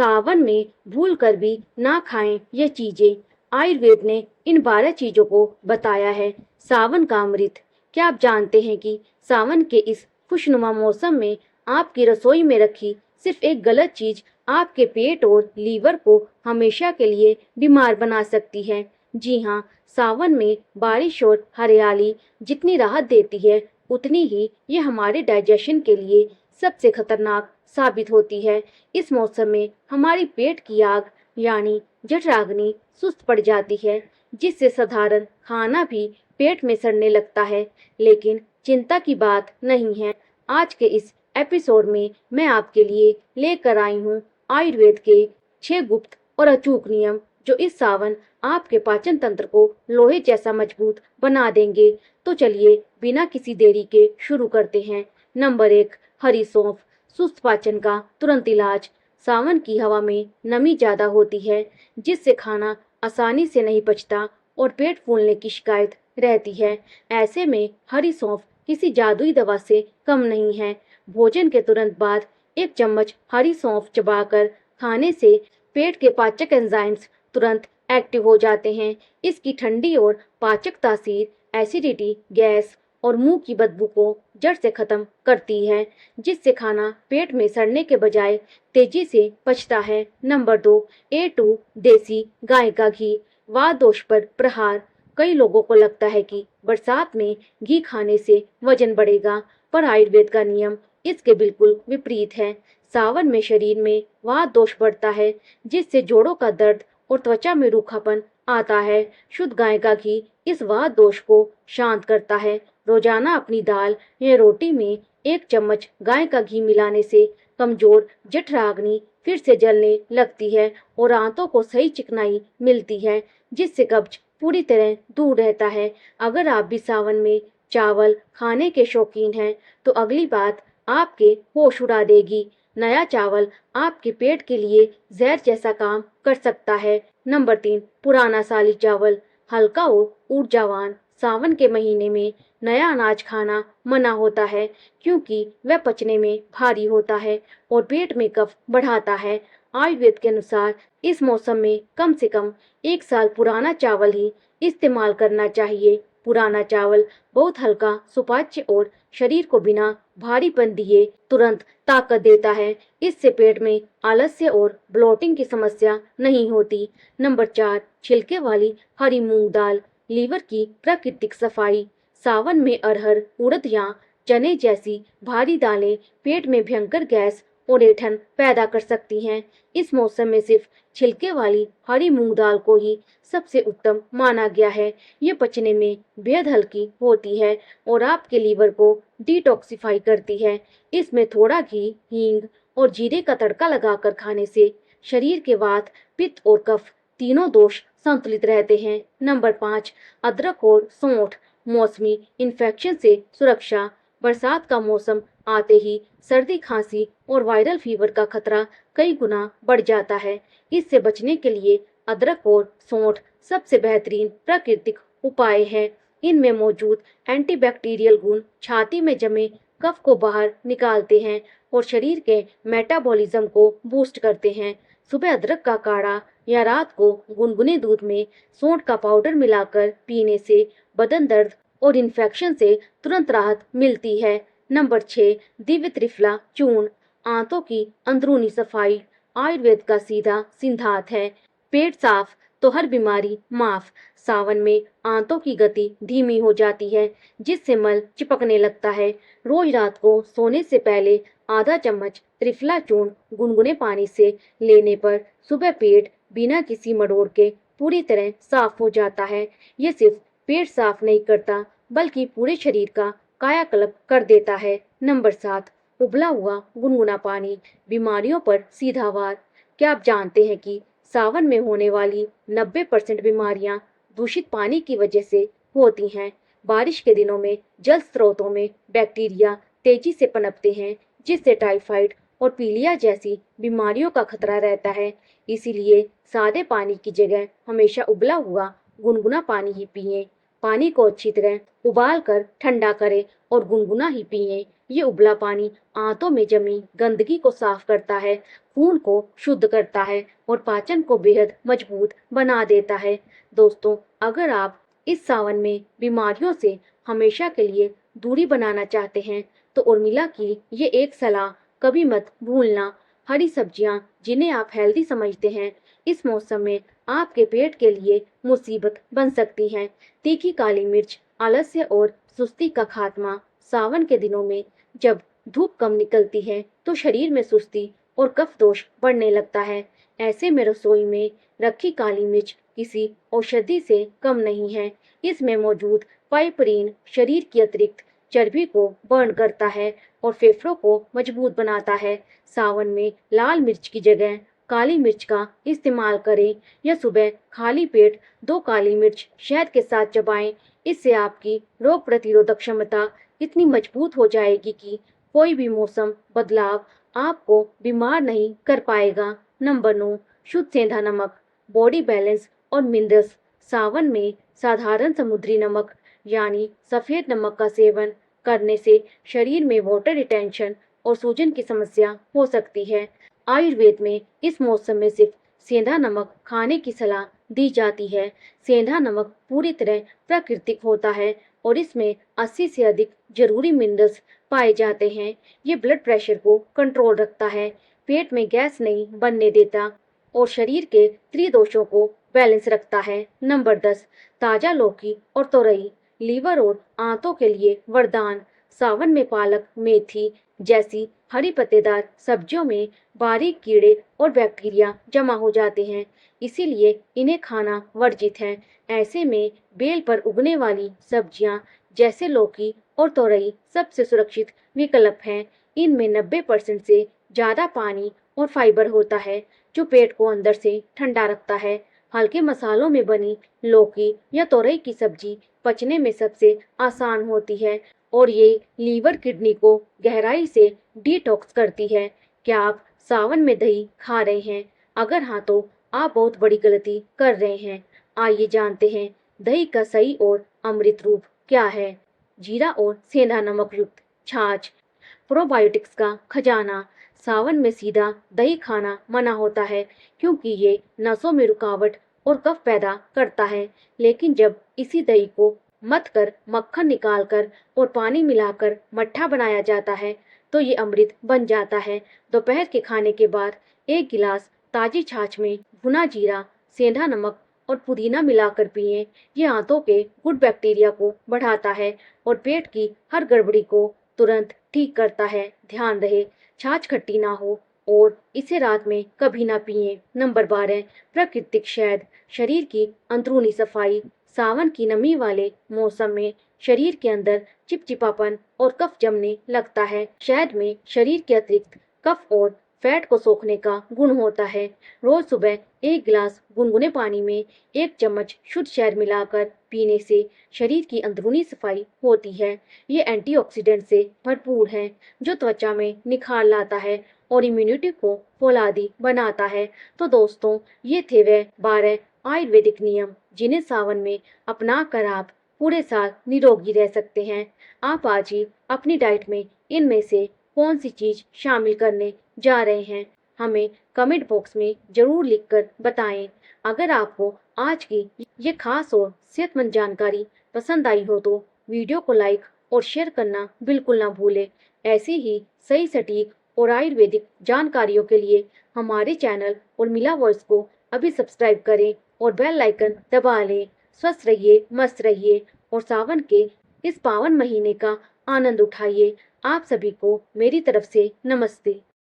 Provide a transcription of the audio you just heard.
सावन में भूल कर भी ना खाएं ये चीजें। आयुर्वेद ने इन 12 चीजों को बताया है सावन का अमृत। क्या आप जानते हैं कि सावन के इस खुशनुमा मौसम में आपकी रसोई में रखी सिर्फ एक गलत चीज आपके पेट और लीवर को हमेशा के लिए बीमार बना सकती है। जी हाँ, सावन में बारिश और हरियाली जितनी राहत देती है उतनी ही ये हमारे डाइजेशन के लिए सबसे खतरनाक साबित होती है। इस मौसम में हमारी पेट की आग यानी जठराग्नि सुस्त पड़ जाती है, जिससे साधारण खाना भी पेट में सड़ने लगता है। लेकिन चिंता की बात नहीं है। आज के इस एपिसोड में मैं आपके लिए लेकर आई हूँ आयुर्वेद के 6 गुप्त और अचूक नियम, जो इस सावन आपके पाचन तंत्र को लोहे जैसा मजबूत बना देंगे। तो चलिए बिना किसी देरी के शुरू करते हैं। नंबर 1, हरी सौंफ, सुस्त पाचन का तुरंत इलाज। सावन की हवा में नमी ज्यादा होती है, जिससे खाना आसानी से नहीं पचता और पेट फूलने की शिकायत रहती है। ऐसे में हरी सौंफ किसी जादुई दवा से कम नहीं है। भोजन के तुरंत बाद 1 चम्मच हरी सौंफ चबाकर खाने से पेट के पाचक एंजाइम्स तुरंत एक्टिव हो जाते हैं। इसकी ठंडी और पाचक तासीर एसिडिटी, गैस और मुंह की बदबू को जड़ से खत्म करती है, जिससे खाना पेट में सड़ने के बजाय तेजी से पचता है। नंबर 2, A2 देसी गाय का घी, वात दोष पर प्रहार। कई लोगों को लगता है कि बरसात में घी खाने से वजन बढ़ेगा, पर आयुर्वेद का नियम इसके बिल्कुल विपरीत है। सावन में शरीर में वात दोष बढ़ता है, जिससे जोड़ों का दर्द और त्वचा में रूखापन आता है। शुद्ध गाय का घी इस वात दोष को शांत करता है। रोजाना अपनी दाल या रोटी में 1 चम्मच गाय का घी मिलाने से कमजोर जठराग्नि फिर से जलने लगती है और आंतों को सही चिकनाई मिलती है, जिससे कब्ज पूरी तरह दूर रहता है। अगर आप भी सावन में चावल खाने के शौकीन हैं, तो अगली बात आपके होश उड़ा देगी। नया चावल आपके पेट के लिए जहर जैसा काम कर सकता है। नंबर 3, पुराना साली चावल, हल्का और ऊर्जावान। सावन के महीने में नया अनाज खाना मना होता है, क्योंकि वह पचने में भारी होता है और पेट में कफ बढ़ाता है। आयुर्वेद के अनुसार इस मौसम में कम से कम 1 साल पुराना चावल ही इस्तेमाल करना चाहिए। पुराना चावल बहुत हल्का, सुपाच्य और शरीर को बिना भारीपन दिए तुरंत ताकत देता है। इससे पेट में आलस्य और ब्लोटिंग की समस्या नहीं होती। नंबर 4, छिलके वाली हरी मूंग दाल, लीवर की प्राकृतिक सफाई। सावन में अरहर, उड़द या चने जैसी भारी दालें पेट में भयंकर गैस और ऐंठन पैदा कर सकती हैं। इस मौसम में सिर्फ छिलके वाली हरी मूंग दाल को ही सबसे उत्तम माना गया है। ये पचने में बेहद हल्की होती है और आपके लीवर को डिटॉक्सिफाई करती है। इसमें थोड़ा घी, हींग और जीरे का तड़का लगाकर खाने से शरीर के वात, पित्त और कफ तीनों दोष संतुलित रहते हैं। नंबर 5, अदरक और सौंठ, मौसमी इन्फेक्शन से सुरक्षा। बरसात का मौसम आते ही सर्दी, खांसी और वायरल फीवर का खतरा कई गुना बढ़ जाता है। इससे बचने के लिए अदरक और सौंठ सबसे बेहतरीन प्राकृतिक उपाय है। इनमें मौजूद एंटीबैक्टीरियल गुण छाती में जमे कफ को बाहर निकालते हैं और शरीर के मेटाबॉलिज्म को बूस्ट करते हैं। सुबह अदरक का काढ़ा या रात को गुनगुने दूध में सौंठ का पाउडर मिलाकर पीने से बदन दर्द और इन्फेक्शन से तुरंत राहत मिलती है। नंबर 6, दिव्य त्रिफला चूर्ण, आंतों की अंदरूनी सफाई। आयुर्वेद का सीधा सिद्धांत है, पेट साफ तो हर बीमारी माफ। सावन में आंतों की गति धीमी हो जाती है, जिससे मल चिपकने लगता है। रोज रात को सोने से पहले आधा चम्मच त्रिफला चूर्ण गुनगुने पानी से लेने पर सुबह पेट बिना किसी मरोड़ के पूरी तरह साफ हो जाता है। ये सिर्फ पेट साफ नहीं करता, बल्कि पूरे शरीर का कायाकल्प कर देता है। नंबर 7, उबला हुआ गुनगुना पानी, बीमारियों पर सीधा वार। क्या आप जानते हैं कि सावन में होने वाली 90% बीमारियां दूषित पानी की वजह से होती हैं? बारिश के दिनों में जल स्रोतों में बैक्टीरिया तेजी से पनपते हैं, जिससे टाइफाइड और पीलिया जैसी बीमारियों का खतरा रहता है। इसीलिए सादे पानी की जगह हमेशा उबला हुआ गुनगुना पानी ही पिएं। पानी को अच्छी तरह उबाल कर ठंडा करें और गुनगुना ही पिएं। ये उबला पानी आंतों में जमी गंदगी को साफ करता है, खून को शुद्ध करता है और पाचन को बेहद मजबूत बना देता है। दोस्तों, अगर आप इस सावन में बीमारियों से हमेशा के लिए दूरी बनाना चाहते हैं तो उर्मिला की ये एक सलाह कभी मत भूलना। हरी सब्जियां जिन्हें आप हेल्दी समझते हैं, इस मौसम में आपके पेट के लिए मुसीबत बन सकती हैं। तीखी काली मिर्च, आलस्य और सुस्ती का खात्मा। सावन के दिनों में जब धूप कम निकलती है तो शरीर में सुस्ती और कफ दोष बढ़ने लगता है। ऐसे में रसोई में रखी काली मिर्च किसी औषधि से कम नहीं है। इसमें मौजूद पाइपरीन शरीर की अतिरिक्त चर्बी को बर्न करता है और फेफड़ों को मजबूत बनाता है। सावन में लाल मिर्च की जगह काली मिर्च का इस्तेमाल करें या सुबह खाली पेट 2 काली मिर्च शहद के साथ चबाएं। इससे आपकी रोग प्रतिरोधक क्षमता इतनी मजबूत हो जाएगी कि कोई भी मौसम बदलाव आपको बीमार नहीं कर पाएगा। नंबर 9, शुद्ध सेंधा नमक, बॉडी बैलेंस और मिनरल्स। सावन में साधारण समुद्री नमक यानी सफेद नमक का सेवन करने से शरीर में वाटर रिटेंशन और सूजन की समस्या हो सकती है। आयुर्वेद में इस मौसम में सिर्फ सेंधा नमक खाने की सलाह दी जाती है। सेंधा नमक पूरी तरह प्राकृतिक होता है और इसमें 80 से अधिक जरूरी मिनरल्स पाए जाते हैं। ये ब्लड प्रेशर को कंट्रोल रखता है, पेट में गैस नहीं बनने देता और शरीर के त्रिदोषों को बैलेंस रखता है। नंबर 10, ताजा लौकी और तोरई, लीवर और आंतों के लिए वरदान। सावन में पालक, मेथी जैसी हरी पत्तेदार सब्जियों में बारीक कीड़े और बैक्टीरिया जमा हो जाते हैं, इसीलिए इन्हें खाना वर्जित है। ऐसे में बेल पर उगने वाली सब्जियां जैसे लौकी और तोरई सबसे सुरक्षित विकल्प हैं। इनमें 90% से ज़्यादा पानी और फाइबर होता है जो पेट को अंदर से ठंडा रखता है। हल्के मसालों में बनी लौकी या तोरई की सब्जी पचने में सबसे आसान होती है और ये लीवर किडनी को गहराई से डिटॉक्स करती है। क्या आप सावन में दही खा रहे हैं? अगर हाँ तो आप बहुत बड़ी गलती कर रहे हैं। आइए जानते हैं दही का सही और अमृत रूप क्या है। जीरा और सेंधा नमक युक्त छाछ, प्रोबायोटिक्स का खजाना। सावन में सीधा दही खाना मना होता है क्योंकि ये नसों में रुकावट और कफ पैदा करता है, लेकिन जब इसी दही को मथ कर मक्खन निकालकर और पानी मिलाकर मट्ठा बनाया जाता है तो ये अमृत बन जाता है। दोपहर के खाने के बाद 1 गिलास ताजी छाछ में भुना जीरा, सेंधा नमक और पुदीना मिलाकर पिएं। ये आंतों के गुड बैक्टीरिया को बढ़ाता है और पेट की हर गड़बड़ी को तुरंत ठीक करता है। ध्यान रहे छाछ खट्टी ना हो और इसे रात में कभी ना पिएं। नंबर 12, प्राकृतिक शहद, शरीर की अंदरूनी सफाई। सावन की नमी वाले मौसम में शरीर के अंदर चिपचिपापन और कफ जमने लगता है। शहद में शरीर के अतिरिक्त कफ और फैट को सोखने का गुण होता है। रोज सुबह 1 गिलास गुनगुने पानी में 1 चम्मच शुद्ध शहद मिलाकर पीने से शरीर की अंदरूनी सफाई होती है। ये एंटीऑक्सीडेंट से भरपूर है जो त्वचा में निखार लाता है और इम्यूनिटी को फौलादी बनाता है। तो दोस्तों, ये थे वह 12 आयुर्वेदिक नियम जिन्हें सावन में अपना कर आप पूरे साल निरोगी रह सकते हैं। आप आज ही अपनी डाइट में इनमें से कौन सी चीज शामिल करने जा रहे हैं, हमें कमेंट बॉक्स में जरूर लिखकर बताएं। अगर आपको आज की ये खास और सेहतमंद जानकारी पसंद आई हो तो वीडियो को लाइक और शेयर करना बिल्कुल ना भूलें। ऐसी ही सही सटीक और आयुर्वेदिक जानकारियों के लिए हमारे चैनल उर्मिला वॉइस को अभी सब्सक्राइब करें और बेल आइकन दबा लें। स्वस्थ रहिए, मस्त रहिए और सावन के इस पावन महीने का आनंद उठाइए। आप सभी को मेरी तरफ से नमस्ते।